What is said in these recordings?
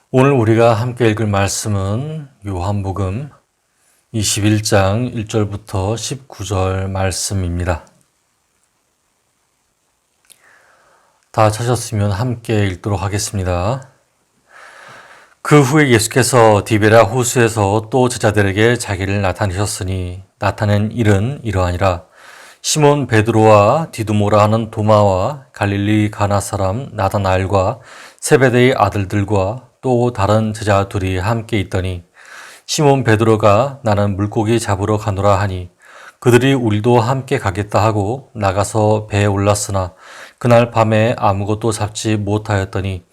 오늘 우리가 함께 읽을 말씀은 요한복음 21장 1절부터 19절 말씀입니다. 다 찾았으면 함께 읽도록 하겠습니다. 그 후에 예수께서 디베랴 호수에서 또 제자들에게 자기를 나타내셨으니 나타낸 일은 이러하니라. 시몬 베드로와 디두모라 하는 도마와 갈릴리 가나 사람 나다나엘과 세베대의 아들들과 또 다른 제자 둘이 함께 있더니 시몬 베드로가 나는 물고기 잡으러 가노라 하니 그들이 우리도 함께 가겠다 하고 나가서 배에 올랐으나 그날 밤에 아무것도 잡지 못하였더니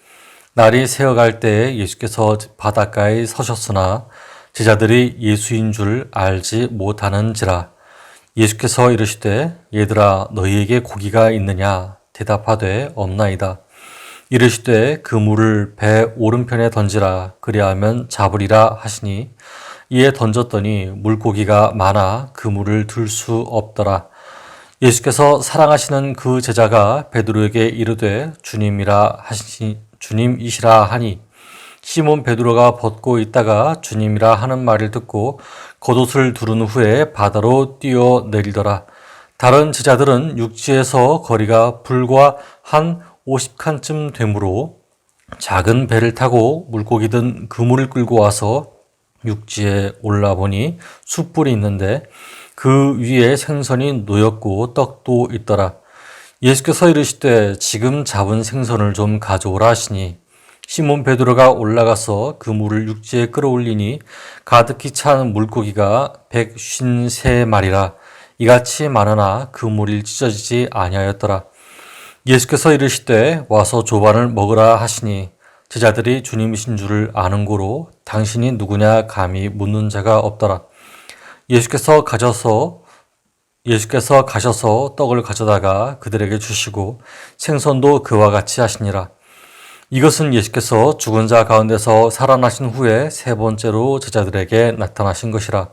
날이 새어갈 때에 예수께서 바닷가에 서셨으나 제자들이 예수인 줄 알지 못하는지라. 예수께서 이르시되 얘들아 너희에게 고기가 있느냐 대답하되 없나이다. 이르시되 그물을 배 오른편에 던지라 그리하면 잡으리라 하시니 이에 던졌더니 물고기가 많아 그물을 들 수 없더라. 예수께서 사랑하시는 그 제자가 베드로에게 이르되 주님이시라 하니 시몬 베드로가 벗고 있다가 주님이라 하는 말을 듣고 겉옷을 두른 후에 바다로 뛰어내리더라. 다른 제자들은 육지에서 거리가 불과 한 50칸쯤 되므로 작은 배를 타고 물고기 든 그물을 끌고 와서 육지에 올라보니 숯불이 있는데 그 위에 생선이 놓였고 떡도 있더라. 예수께서 이르시되 지금 잡은 생선을 좀 가져오라 하시니 시몬 베드로가 올라가서 그물을 육지에 끌어올리니 가득히 찬 물고기가 153마리라. 이같이 많으나 그물이 찢어지지 아니하였더라. 예수께서 이르시되 와서 조반을 먹으라 하시니 제자들이 주님이신 줄을 아는 고로 당신이 누구냐 감히 묻는 자가 없더라. 예수께서 가셔서 떡을 가져다가 그들에게 주시고 생선도 그와 같이 하시니라. 이것은 예수께서 죽은 자 가운데서 살아나신 후에 세 번째로 제자들에게 나타나신 것이라.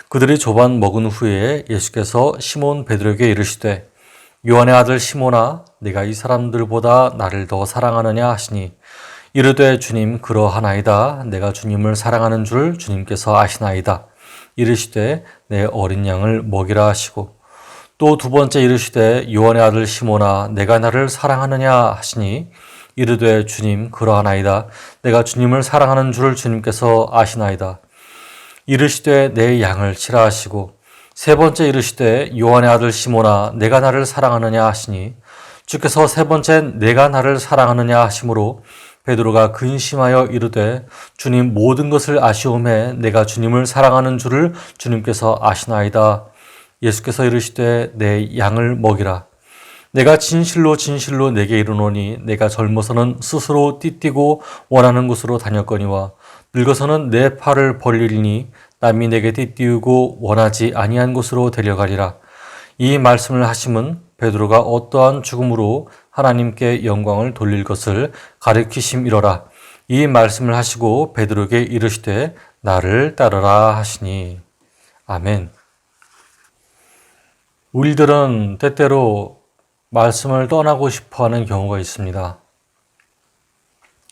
그들이 조반 먹은 후에 예수께서 시몬 베드로에게 이르시되 요한의 아들 시몬아 네가 이 사람들보다 나를 더 사랑하느냐 하시니 이르되 주님 그러하나이다. 내가 주님을 사랑하는 줄 주님께서 아시나이다. 이르시되 내 어린 양을 먹이라 하시고 또 두 번째 이르시되 요한의 아들 시몬아 내가 나를 사랑하느냐 하시니 이르되 주님 그러하나이다. 내가 주님을 사랑하는 줄 주님께서 아시나이다. 이르시되 내 양을 치라 하시고 세 번째 이르시되 요한의 아들 시몬아 내가 나를 사랑하느냐 하시니 주께서 세 번째 내가 나를 사랑하느냐 하심으로 베드로가 근심하여 이르되 주님 모든 것을 아시오매 내가 주님을 사랑하는 줄을 주님께서 아시나이다. 예수께서 이르시되 내 양을 먹이라. 내가 진실로 진실로 내게 이르노니 내가 젊어서는 스스로 띠뛰고 원하는 곳으로 다녔거니와 늙어서는 내 팔을 벌리리니 남이 내게 띠띠우고 원하지 아니한 곳으로 데려가리라. 이 말씀을 하심은 베드로가 어떠한 죽음으로 하나님께 영광을 돌릴 것을 가리키심이로라. 이 말씀을 하시고 베드로에게 이르시되 나를 따르라 하시니. 아멘. 우리들은 때때로 말씀을 떠나고 싶어하는 경우가 있습니다.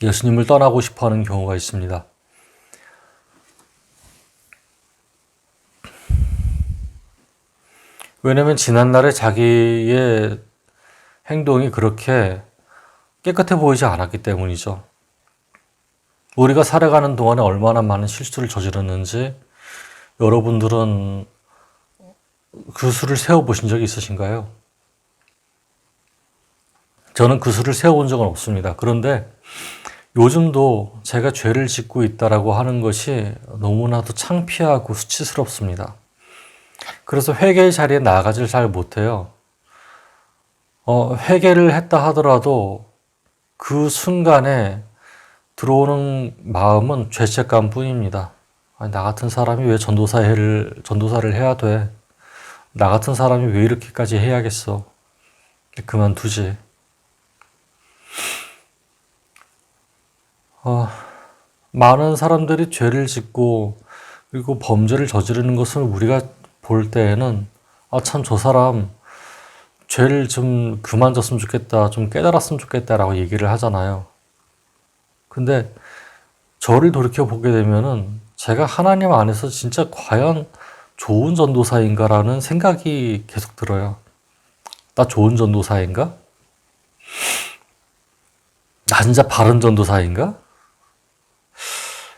예수님을 떠나고 싶어하는 경우가 있습니다. 왜냐하면 지난날에 자기의 행동이 그렇게 깨끗해 보이지 않았기 때문이죠. 우리가 살아가는 동안에 얼마나 많은 실수를 저질렀는지 여러분들은 그 수를 세어보신 적이 있으신가요? 저는 그 수를 세어본 적은 없습니다. 그런데 요즘도 제가 죄를 짓고 있다라고 하는 것이 너무나도 창피하고 수치스럽습니다. 그래서 회개의 자리에 나아가질 잘 못해요. 회개를 했다 하더라도 그 순간에 들어오는 마음은 죄책감 뿐입니다. 아니, 나 같은 사람이 왜 전도사를 해야 돼? 나 같은 사람이 왜 이렇게까지 해야겠어? 그만두지. 많은 사람들이 죄를 짓고 그리고 범죄를 저지르는 것을 우리가 볼 때에는 참 저 사람 죄를 좀 그만 졌으면 좋겠다, 좀 깨달았으면 좋겠다라고 얘기를 하잖아요. 근데 저를 돌이켜 보게 되면은 제가 하나님 안에서 진짜 과연 좋은 전도사인가라는 생각이 계속 들어요. 나 좋은 전도사인가? 나 진짜 바른 전도사인가?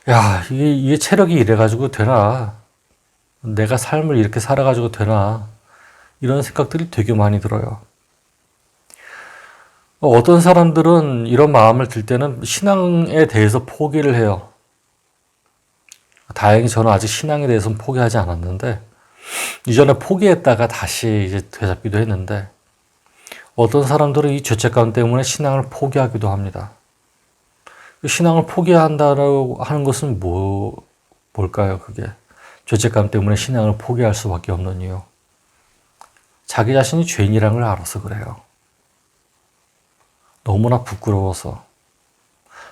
야, 이게 체력이 이래가지고 되나? 내가 삶을 이렇게 살아가지고 되나? 이런 생각들이 되게 많이 들어요. 어떤 사람들은 이런 마음을 들 때는 신앙에 대해서 포기를 해요. 다행히 저는 아직 신앙에 대해서는 포기하지 않았는데, 이전에 포기했다가 다시 이제 되잡기도 했는데, 어떤 사람들은 이 죄책감 때문에 신앙을 포기하기도 합니다. 신앙을 포기한다고 하는 것은 뭘까요, 그게? 죄책감 때문에 신앙을 포기할 수밖에 없는 이유. 자기 자신이 죄인이라는 걸 알아서 그래요. 너무나 부끄러워서.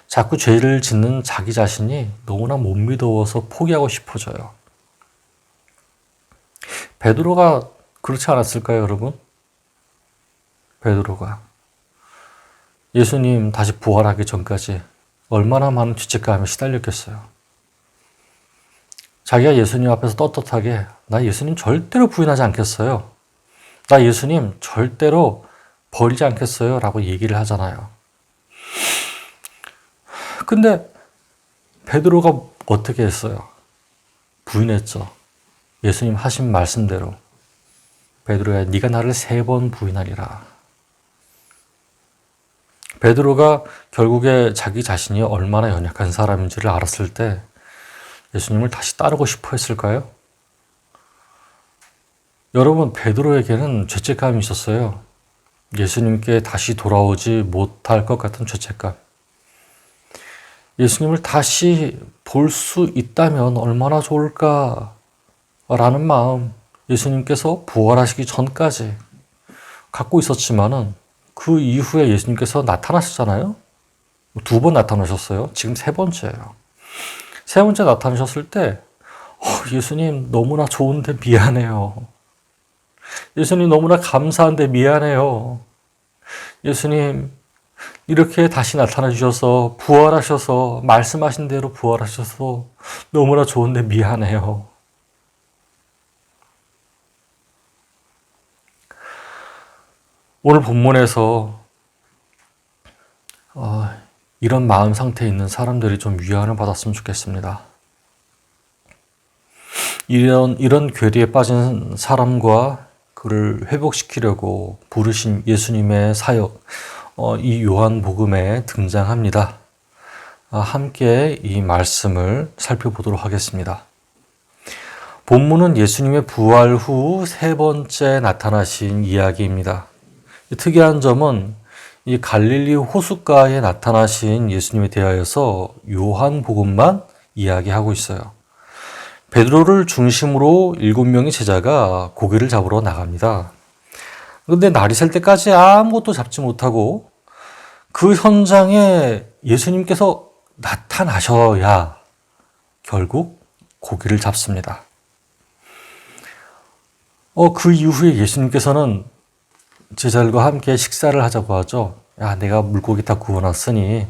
자꾸 죄를 짓는 자기 자신이 너무나 못 믿어서 포기하고 싶어져요. 베드로가 그렇지 않았을까요, 여러분? 베드로가 예수님 다시 부활하기 전까지 얼마나 많은 죄책감에 시달렸겠어요. 자기가 예수님 앞에서 떳떳하게 나 예수님 절대로 부인하지 않겠어요. 나 예수님 절대로 버리지 않겠어요. 라고 얘기를 하잖아요. 근데 베드로가 어떻게 했어요? 부인했죠. 예수님 하신 말씀대로. 베드로야, 네가 나를 3번 부인하리라. 베드로가 결국에 자기 자신이 얼마나 연약한 사람인지를 알았을 때 예수님을 다시 따르고 싶어 했을까요? 여러분, 베드로에게는 죄책감이 있었어요. 예수님께 다시 돌아오지 못할 것 같은 죄책감. 예수님을 다시 볼 수 있다면 얼마나 좋을까라는 마음, 예수님께서 부활하시기 전까지 갖고 있었지만은 그 이후에 예수님께서 나타나셨잖아요. 2번 나타나셨어요. 지금 3번째예요. 3번째 나타나셨을 때 예수님 너무나 좋은데 미안해요. 예수님 너무나 감사한데 미안해요. 예수님 이렇게 다시 나타나 주셔서 부활하셔서 말씀하신 대로 부활하셔서 너무나 좋은데 미안해요. 오늘 본문에서 이런 마음 상태에 있는 사람들이 좀 위안을 받았으면 좋겠습니다. 이런 괴리에 빠진 사람과 그를 회복시키려고 부르신 예수님의 사역, 이 요한복음에 등장합니다. 함께 이 말씀을 살펴보도록 하겠습니다. 본문은 예수님의 부활 후 3번째 나타나신 이야기입니다. 특이한 점은 이 갈릴리 호숫가에 나타나신 예수님에 대하여서 요한복음만 이야기하고 있어요. 베드로를 중심으로 7명의 제자가 고기를 잡으러 나갑니다. 그런데 날이 셀 때까지 아무것도 잡지 못하고 그 현장에 예수님께서 나타나셔야 결국 고기를 잡습니다. 그 이후에 예수님께서는 제자들과 함께 식사를 하자고 하죠. 야, 내가 물고기 다 구워놨으니,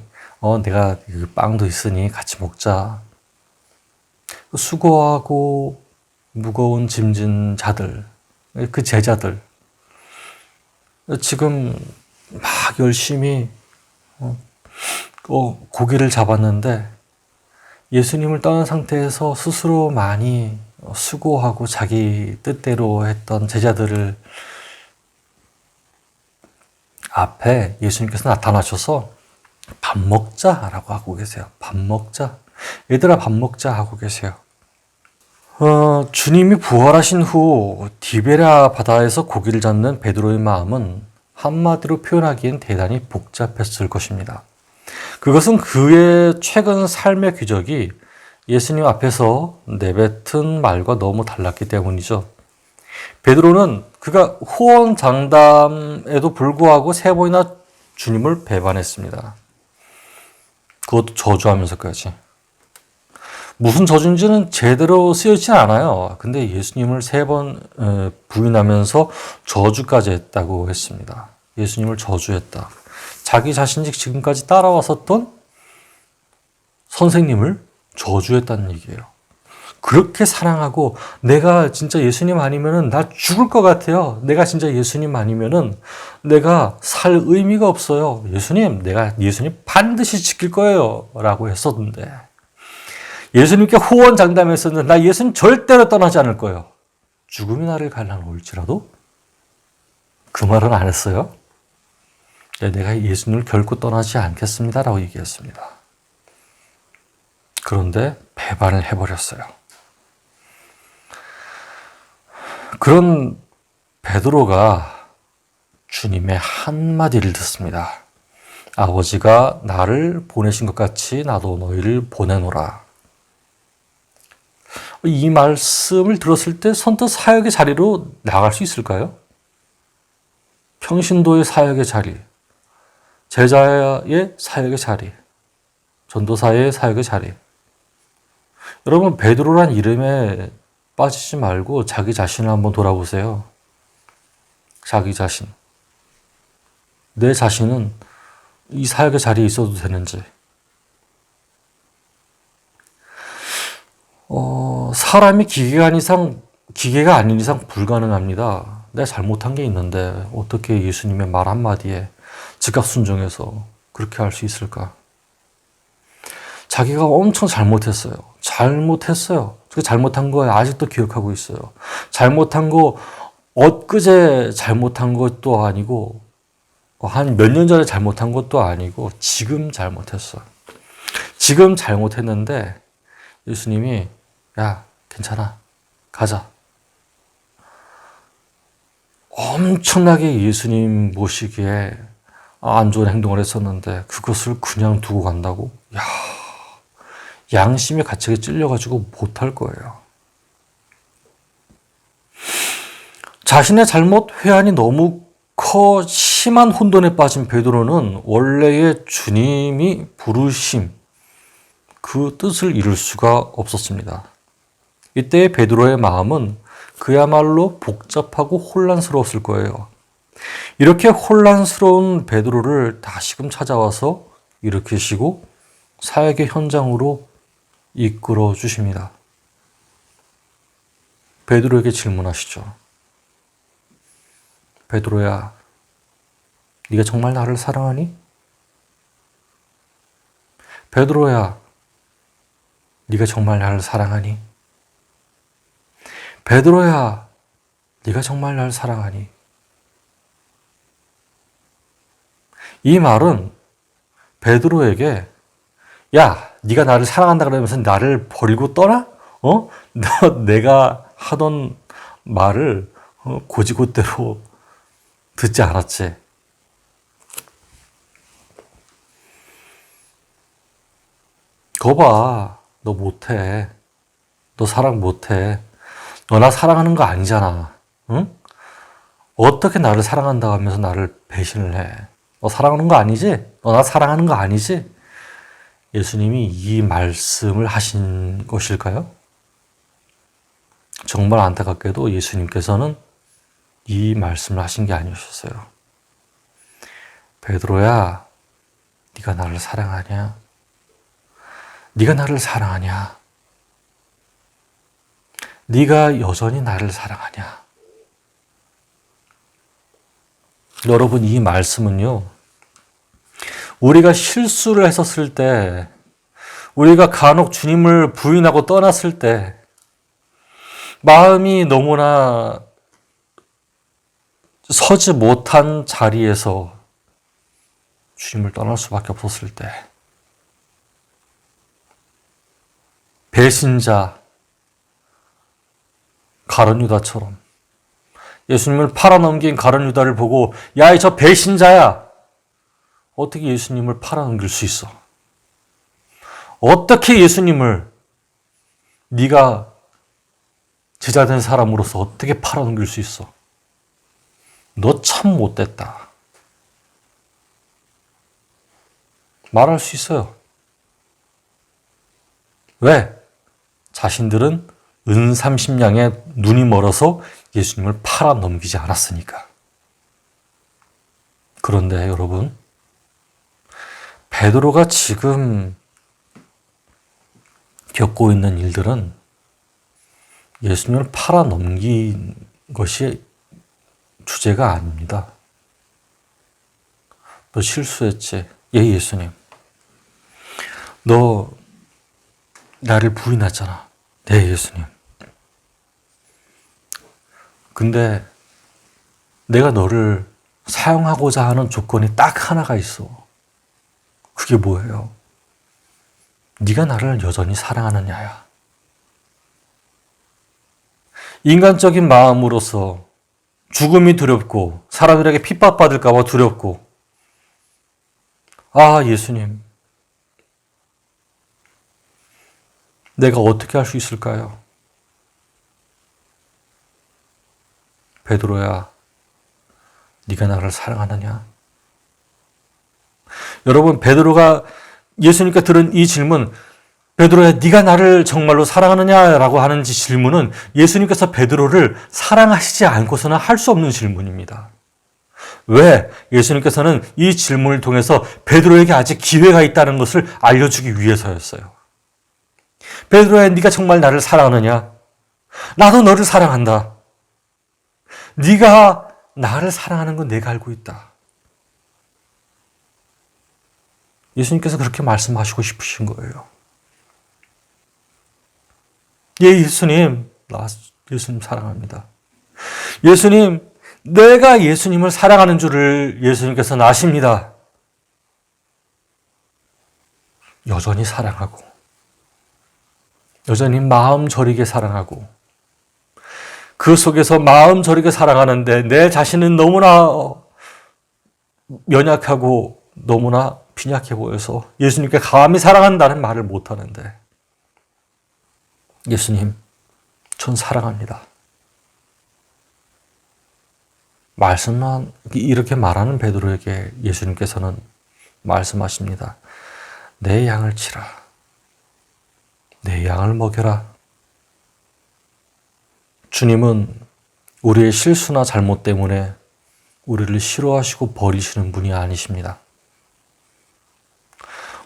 내가 빵도 있으니 같이 먹자. 수고하고 무거운 짐진 자들, 그 제자들, 지금 막 열심히 고기를 잡았는데 예수님을 떠난 상태에서 스스로 많이 수고하고 자기 뜻대로 했던 제자들을 앞에 예수님께서 나타나셔서 밥 먹자라고 하고 계세요. 밥 먹자. 얘들아 밥 먹자 하고 계세요. 주님이 부활하신 후 디베랴 바다에서 고기를 잡는 베드로의 마음은 한마디로 표현하기엔 대단히 복잡했을 것입니다. 그것은 그의 최근 삶의 기적이 예수님 앞에서 내뱉은 말과 너무 달랐기 때문이죠. 베드로는 그가 후원장담에도 불구하고 3번이나 주님을 배반했습니다. 그것도 저주하면서까지. 무슨 저주인지는 제대로 쓰여있진 않아요. 근데 예수님을 3번 부인하면서 저주까지 했다고 했습니다. 예수님을 저주했다. 자기 자신이 지금까지 따라왔었던 선생님을 저주했다는 얘기예요. 그렇게 사랑하고 내가 진짜 예수님 아니면은 나 죽을 것 같아요. 내가 진짜 예수님 아니면은 내가 살 의미가 없어요. 예수님, 내가 예수님 반드시 지킬 거예요. 라고 했었는데 예수님께 호언장담했었는데 나 예수님 절대로 떠나지 않을 거예요. 죽음이 나를 갈라놓을지라도 그 말은 안 했어요. 내가 예수님을 결코 떠나지 않겠습니다. 라고 얘기했습니다. 그런데 배반을 해버렸어요. 그런 베드로가 주님의 한마디를 듣습니다. 아버지가 나를 보내신 것 같이 나도 너희를 보내노라. 이 말씀을 들었을 때 선뜻 사역의 자리로 나갈 수 있을까요? 평신도의 사역의 자리, 제자의 사역의 자리, 전도사의 사역의 자리. 여러분, 베드로란 이름에 빠지지 말고 자기 자신을 한번 돌아보세요. 자기 자신. 내 자신은 이 사역의 자리에 있어도 되는지. 사람이 기계가 아닌 이상 불가능합니다. 내가 잘못한 게 있는데 어떻게 예수님의 말 한마디에 즉각 순종해서 그렇게 할 수 있을까? 자기가 엄청 잘못했어요. 그 잘못한 거 아직도 기억하고 있어요. 잘못한 거 엊그제 잘못한 것도 아니고 한 몇 년 전에 잘못한 것도 아니고 지금 잘못했어. 지금 잘못했는데 예수님이 야, 괜찮아. 가자. 엄청나게 예수님 모시기에 안 좋은 행동을 했었는데 그것을 그냥 두고 간다고? 야, 양심의 가책에 찔려가지고 못할 거예요. 자신의 잘못 회한이 너무 심한 혼돈에 빠진 베드로는 원래의 주님이 부르심, 그 뜻을 이룰 수가 없었습니다. 이때의 베드로의 마음은 그야말로 복잡하고 혼란스러웠을 거예요. 이렇게 혼란스러운 베드로를 다시금 찾아와서 일으키시고 사역의 현장으로 이끌어 주십니다. 베드로에게 질문하시죠. 베드로야, 네가 정말 나를 사랑하니? 베드로야, 네가 정말 나를 사랑하니? 베드로야, 네가 정말 나를 사랑하니? 이 말은 베드로에게 야, 네가 나를 사랑한다 그러면서 나를 버리고 떠나? 내가 하던 말을 고지고대로 듣지 않았지. 거 봐, 너 못해. 너 사랑 못해. 너 나 사랑하는 거 아니잖아. 응? 어떻게 나를 사랑한다고 하면서 나를 배신을 해. 너 사랑하는 거 아니지? 너 나 사랑하는 거 아니지? 예수님이 이 말씀을 하신 것일까요? 정말 안타깝게도 예수님께서는 이 말씀을 하신 게 아니셨어요. 베드로야, 네가 나를 사랑하냐? 네가 나를 사랑하냐? 네가 여전히 나를 사랑하냐? 여러분, 이 말씀은요, 우리가 실수를 했었을 때, 우리가 간혹 주님을 부인하고 떠났을 때, 마음이 너무나 서지 못한 자리에서 주님을 떠날 수밖에 없었을 때, 배신자 가룟 유다처럼 예수님을 팔아넘긴 가룟 유다를 보고 야, 저 배신자야! 어떻게 예수님을 팔아넘길 수 있어? 어떻게 예수님을 네가 제자된 사람으로서 어떻게 팔아넘길 수 있어? 너 참 못됐다. 말할 수 있어요. 왜? 자신들은 은삼십냥에 눈이 멀어서 예수님을 팔아넘기지 않았으니까. 그런데 여러분, 베드로가 지금 겪고 있는 일들은 예수님을 팔아넘긴 것이 주제가 아닙니다. 너 실수했지? 예, 예수님. 너 나를 부인했잖아. 네, 예수님. 근데 내가 너를 사용하고자 하는 조건이 딱 하나가 있어. 그게 뭐예요? 네가 나를 여전히 사랑하느냐야. 인간적인 마음으로서 죽음이 두렵고 사람들에게 핍박받을까 봐 두렵고, 아, 예수님, 내가 어떻게 할 수 있을까요? 베드로야, 네가 나를 사랑하느냐? 여러분, 베드로가 예수님께 들은 이 질문, 베드로야, 네가 나를 정말로 사랑하느냐라고 하는 질문은 예수님께서 베드로를 사랑하시지 않고서는 할 수 없는 질문입니다. 왜? 예수님께서는 이 질문을 통해서 베드로에게 아직 기회가 있다는 것을 알려주기 위해서였어요. 베드로야, 네가 정말 나를 사랑하느냐? 나도 너를 사랑한다. 네가 나를 사랑하는 건 내가 알고 있다. 예수님께서 그렇게 말씀하시고 싶으신 거예요. 예, 예수님, 나 예수님 사랑합니다. 예수님, 내가 예수님을 사랑하는 줄을 예수님께서는 아십니다. 여전히 사랑하고, 여전히 마음 저리게 사랑하고, 그 속에서 마음 저리게 사랑하는데 내 자신은 너무나 연약하고 너무나 빈약해 보여서 예수님께 감히 사랑한다는 말을 못하는데, 예수님, 전 사랑합니다. 말씀만 이렇게 말하는 베드로에게 예수님께서는 말씀하십니다. 내 양을 치라. 내 양을 먹여라. 주님은 우리의 실수나 잘못 때문에 우리를 싫어하시고 버리시는 분이 아니십니다.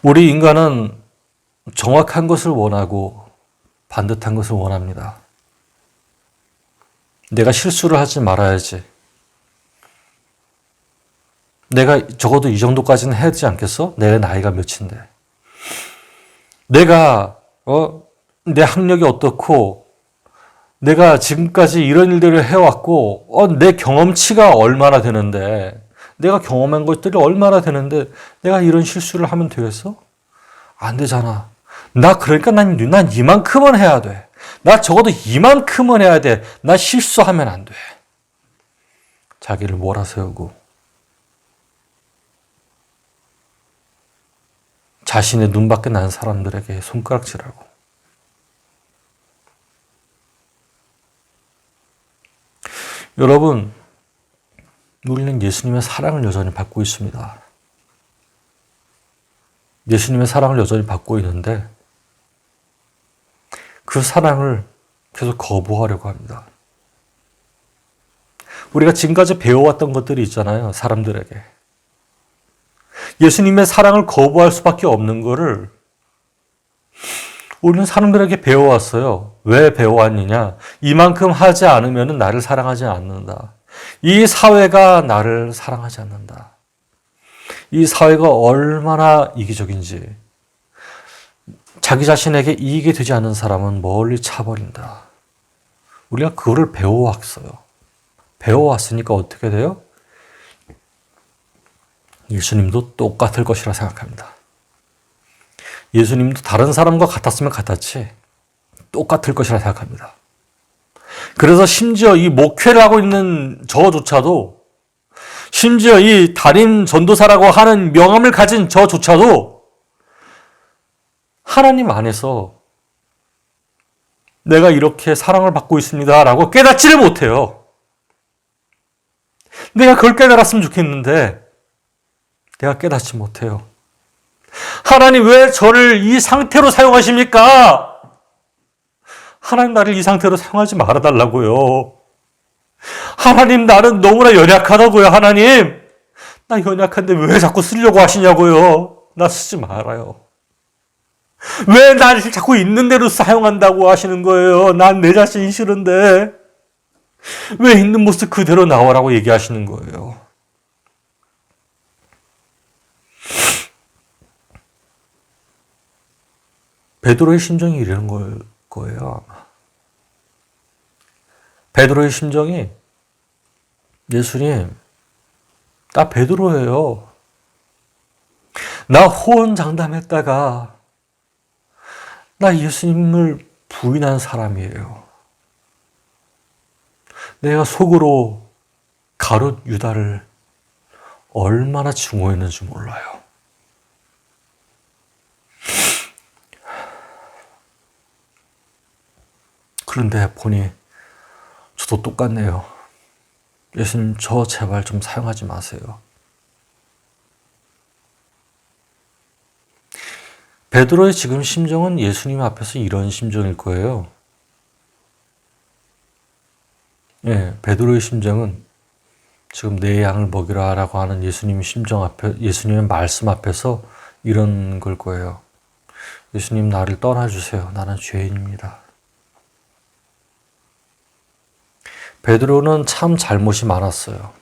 우리 인간은 정확한 것을 원하고 반듯한 것을 원합니다. 내가 실수를 하지 말아야지. 내가 적어도 이 정도까지는 해야 되지 않겠어? 내 나이가 몇인데. 내가 내 학력이 어떻고 내가 지금까지 이런 일들을 해왔고 내 경험치가 얼마나 되는데, 내가 경험한 것들이 얼마나 되는데 내가 이런 실수를 하면 되겠어? 안 되잖아. 그러니까 난 이만큼은 해야 돼. 나 적어도 이만큼은 해야 돼. 나 실수하면 안 돼. 자기를 몰아세우고 자신의 눈밖에 난 사람들에게 손가락질하고, 여러분, 우리는 예수님의 사랑을 여전히 받고 있습니다. 예수님의 사랑을 여전히 받고 있는데 그 사랑을 계속 거부하려고 합니다. 우리가 지금까지 배워왔던 것들이 있잖아요. 사람들에게. 예수님의 사랑을 거부할 수밖에 없는 거를 우리는 사람들에게 배워왔어요. 왜 배워왔느냐? 이만큼 하지 않으면 나를 사랑하지 않는다. 이 사회가 나를 사랑하지 않는다. 이 사회가 얼마나 이기적인지, 자기 자신에게 이익이 되지 않는 사람은 멀리 차버린다. 우리가 그거를 배워왔어요. 배워왔으니까 어떻게 돼요? 예수님도 똑같을 것이라 생각합니다. 예수님도 다른 사람과 같았으면 같았지 똑같을 것이라 생각합니다. 그래서 심지어 이 목회를 하고 있는 저조차도, 심지어 이 달인 전도사라고 하는 명함을 가진 저조차도 하나님 안에서 내가 이렇게 사랑을 받고 있습니다 라고 깨닫지를 못해요. 내가 그걸 깨달았으면 좋겠는데 내가 깨닫지 못해요. 하나님, 왜 저를 이 상태로 사용하십니까? 하나님, 나를 이 상태로 사용하지 말아달라고요. 하나님, 나는 너무나 연약하다고요. 하나님, 나 연약한데 왜 자꾸 쓰려고 하시냐고요. 나 쓰지 말아요. 왜 날 자꾸 있는 대로 사용한다고 하시는 거예요? 난 내 자신이 싫은데. 왜 있는 모습 그대로 나오라고 얘기하시는 거예요? 베드로의 심정이 이러는 거예요. 베드로의 심정이 예수님, 나 베드로예요. 나 호언장담했다가 나 예수님을 부인한 사람이에요. 내가 속으로 가룟 유다를 얼마나 증오했는지 몰라요. 그런데 보니 저도 똑같네요. 예수님, 저 제발 좀 사용하지 마세요. 베드로의 지금 심정은 예수님 앞에서 이런 심정일 거예요. 베드로의 심정은 지금 내 양을 먹이라라고 하는 예수님 심정 앞에, 예수님의 말씀 앞에서 이런 걸 거예요. 예수님, 나를 떠나주세요. 나는 죄인입니다. 베드로는 참 잘못이 많았어요.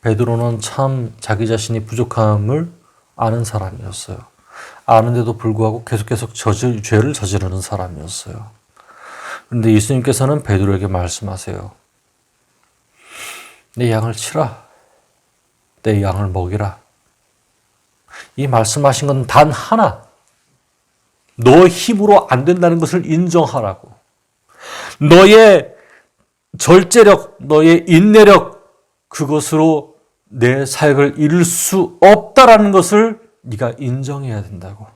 베드로는 참 자기 자신이 부족함을 아는 사람이었어요. 아는데도 불구하고 계속 죄를 저지르는 사람이었어요. 그런데 예수님께서는 베드로에게 말씀하세요. 내 양을 치라. 내 양을 먹이라. 이 말씀하신 건 단 하나. 너 힘으로 안 된다는 것을 인정하라고. 너의 절제력, 너의 인내력, 그것으로 내 사역을 이룰 수 없다라는 것을 네가 인정해야 된다고.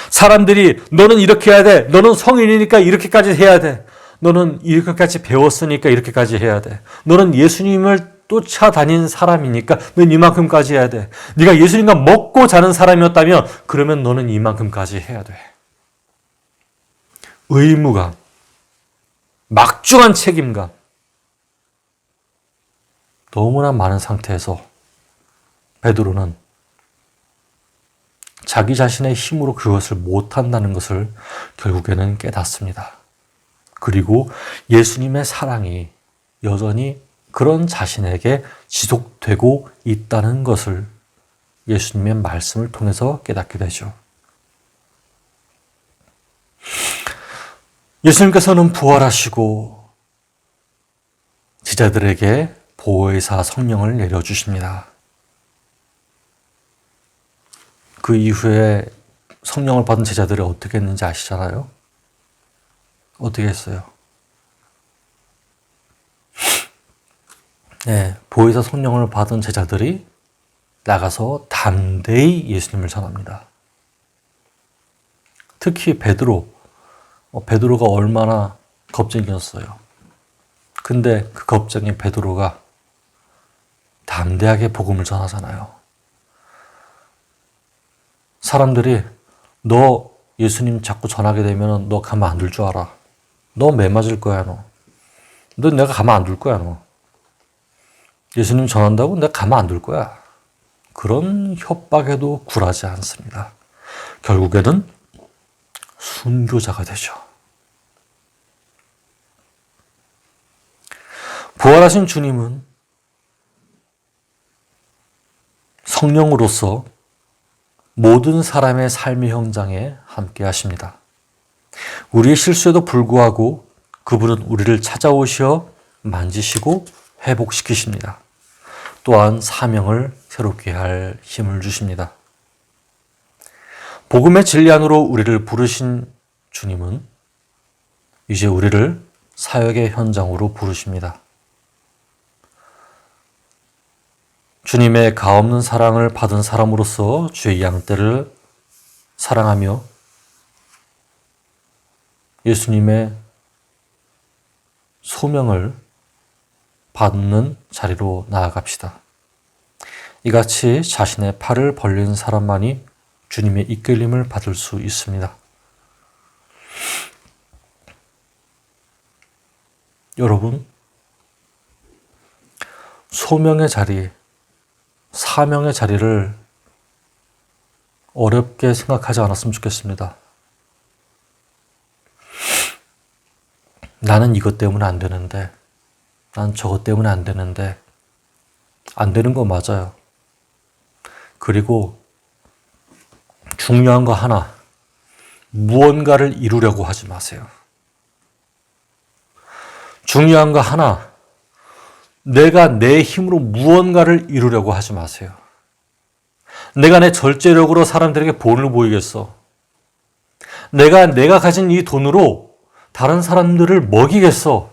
사람들이 너는 이렇게 해야 돼. 너는 성인이니까 이렇게까지 해야 돼. 너는 이렇게까지 배웠으니까 이렇게까지 해야 돼. 너는 예수님을 쫓아다닌 사람이니까 넌 이만큼까지 해야 돼. 네가 예수님과 먹고 자는 사람이었다면 그러면 너는 이만큼까지 해야 돼. 의무감, 막중한 책임감, 너무나 많은 상태에서 베드로는 자기 자신의 힘으로 그것을 못한다는 것을 결국에는 깨닫습니다. 그리고 예수님의 사랑이 여전히 그런 자신에게 지속되고 있다는 것을 예수님의 말씀을 통해서 깨닫게 되죠. 예수님께서는 부활하시고 제자들에게 보혜사 성령을 내려주십니다. 그 이후에 성령을 받은 제자들이 어떻게 했는지 아시잖아요? 어떻게 했어요? 보혜사 성령을 받은 제자들이 나가서 담대히 예수님을 전합니다. 특히 베드로가 얼마나 겁쟁이였어요. 근데 그 겁쟁이 베드로가 담대하게 복음을 전하잖아요. 사람들이 너 예수님 자꾸 전하게 되면 너 가만 안 둘 줄 알아. 너 매 맞을 거야, 너. 너 내가 가만 안 둘 거야, 너. 예수님 전한다고 내가 가만 안 둘 거야. 그런 협박에도 굴하지 않습니다. 결국에는 순교자가 되죠. 부활하신 주님은 성령으로서 모든 사람의 삶의 현장에 함께 하십니다. 우리의 실수에도 불구하고 그분은 우리를 찾아오셔 만지시고 회복시키십니다. 또한 사명을 새롭게 할 힘을 주십니다. 복음의 진리 안으로 우리를 부르신 주님은 이제 우리를 사역의 현장으로 부르십니다. 주님의 가없는 사랑을 받은 사람으로서 주의 양떼를 사랑하며 예수님의 소명을 받는 자리로 나아갑시다. 이같이 자신의 팔을 벌린 사람만이 주님의 이끌림을 받을 수 있습니다. 여러분, 소명의 자리, 사명의 자리를 어렵게 생각하지 않았으면 좋겠습니다. 나는 이것 때문에 안 되는데, 난 저것 때문에 안 되는데, 안 되는 거 맞아요. 그리고 중요한 거 하나, 무언가를 이루려고 하지 마세요. 중요한 거 하나, 내가 내 힘으로 무언가를 이루려고 하지 마세요. 내가 내 절제력으로 사람들에게 본을 보이겠어. 내가 가진 이 돈으로 다른 사람들을 먹이겠어.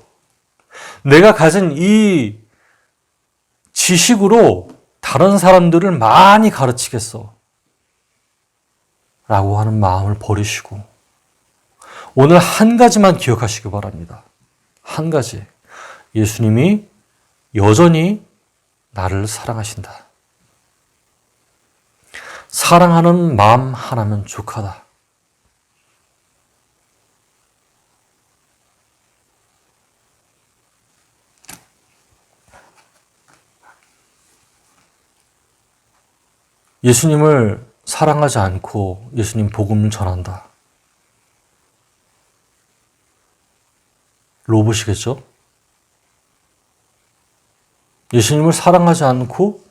내가 가진 이 지식으로 다른 사람들을 많이 가르치겠어. 라고 하는 마음을 버리시고 오늘 한 가지만 기억하시기 바랍니다. 한 가지. 예수님이 여전히 나를 사랑하신다. 사랑하는 마음 하나면 족하다. 예수님을 사랑하지 않고 예수님 복음을 전한다. 로봇이겠죠? 예수님을 사랑하지 않고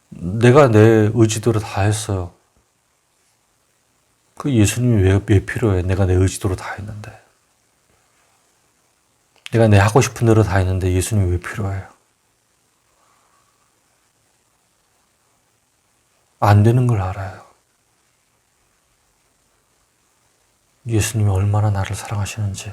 내가 내 의지대로 다 했어요. 그 예수님이 왜 필요해? 내가 내 의지대로 다 했는데. 내가 내 하고 싶은 대로 다 했는데 예수님이 왜 필요해요? 안 되는 걸 알아요. 예수님이 얼마나 나를 사랑하시는지.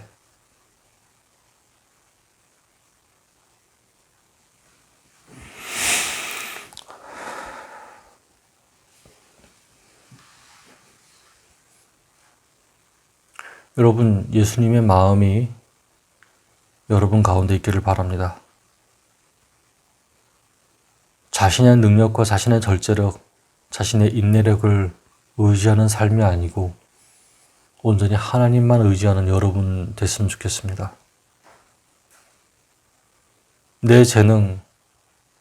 여러분, 예수님의 마음이 여러분 가운데 있기를 바랍니다. 자신의 능력과 자신의 절제력, 자신의 인내력을 의지하는 삶이 아니고 온전히 하나님만 의지하는 여러분 됐으면 좋겠습니다. 내 재능,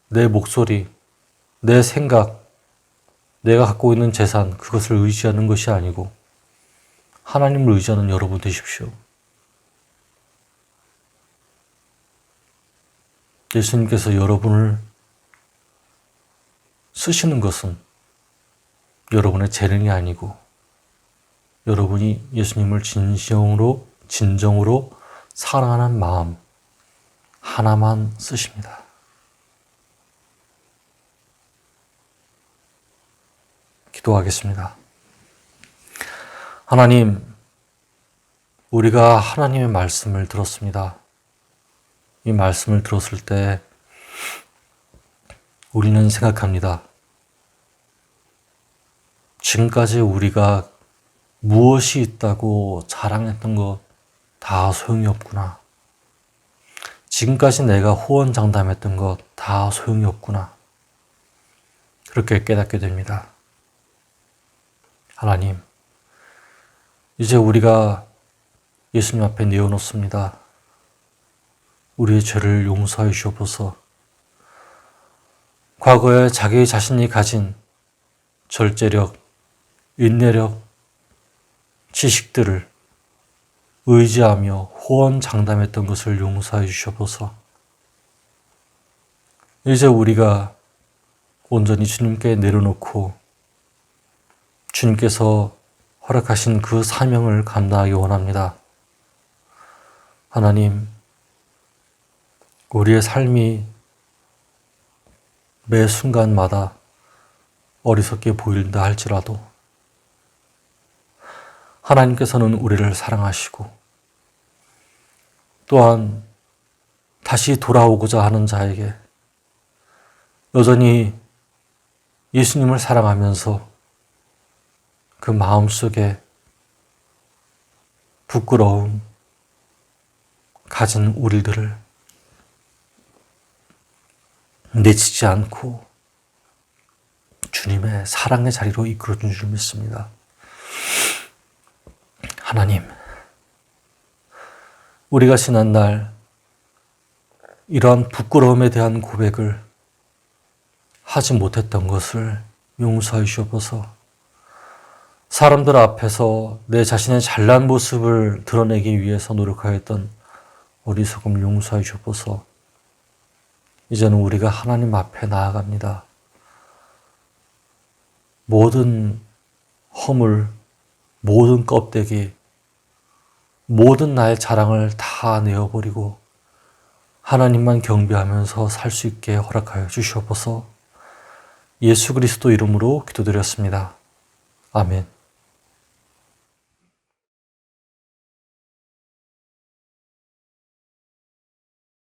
내 목소리, 내 생각, 내가 갖고 있는 재산, 그것을 의지하는 것이 아니고 하나님을 의지하는 여러분 되십시오. 예수님께서 여러분을 쓰시는 것은 여러분의 재능이 아니고 여러분이 예수님을 진정으로 사랑하는 마음 하나만 쓰십니다. 기도하겠습니다. 하나님, 우리가 하나님의 말씀을 들었습니다. 이 말씀을 들었을 때 우리는 생각합니다. 지금까지 우리가 무엇이 있다고 자랑했던 것 다 소용이 없구나. 지금까지 내가 호언장담했던 것 다 소용이 없구나. 그렇게 깨닫게 됩니다. 하나님, 이제 우리가 예수님 앞에 내어놓습니다. 우리의 죄를 용서해 주옵소서. 과거에 자기 자신이 가진 절제력, 인내력, 지식들을 의지하며 호언장담했던 것을 용서해 주옵소서. 이제 우리가 온전히 주님께 내려놓고 주님께서 허락하신 그 사명을 감당하기 원합니다. 하나님, 우리의 삶이 매 순간마다 어리석게 보인다 할지라도 하나님께서는 우리를 사랑하시고 또한 다시 돌아오고자 하는 자에게 여전히 예수님을 사랑하면서 그 마음속에 부끄러움 가진 우리들을 내치지 않고 주님의 사랑의 자리로 이끌어준 줄 믿습니다. 하나님, 우리가 지난날 이러한 부끄러움에 대한 고백을 하지 못했던 것을 용서해 주옵소서. 사람들 앞에서 내 자신의 잘난 모습을 드러내기 위해서 노력하였던 어리석음을 용서해 주옵소서. 이제는 우리가 하나님 앞에 나아갑니다. 모든 허물, 모든 껍데기, 모든 나의 자랑을 다 내어버리고 하나님만 경배하면서 살 수 있게 허락하여 주시옵소서. 예수 그리스도 이름으로 기도드렸습니다. 아멘.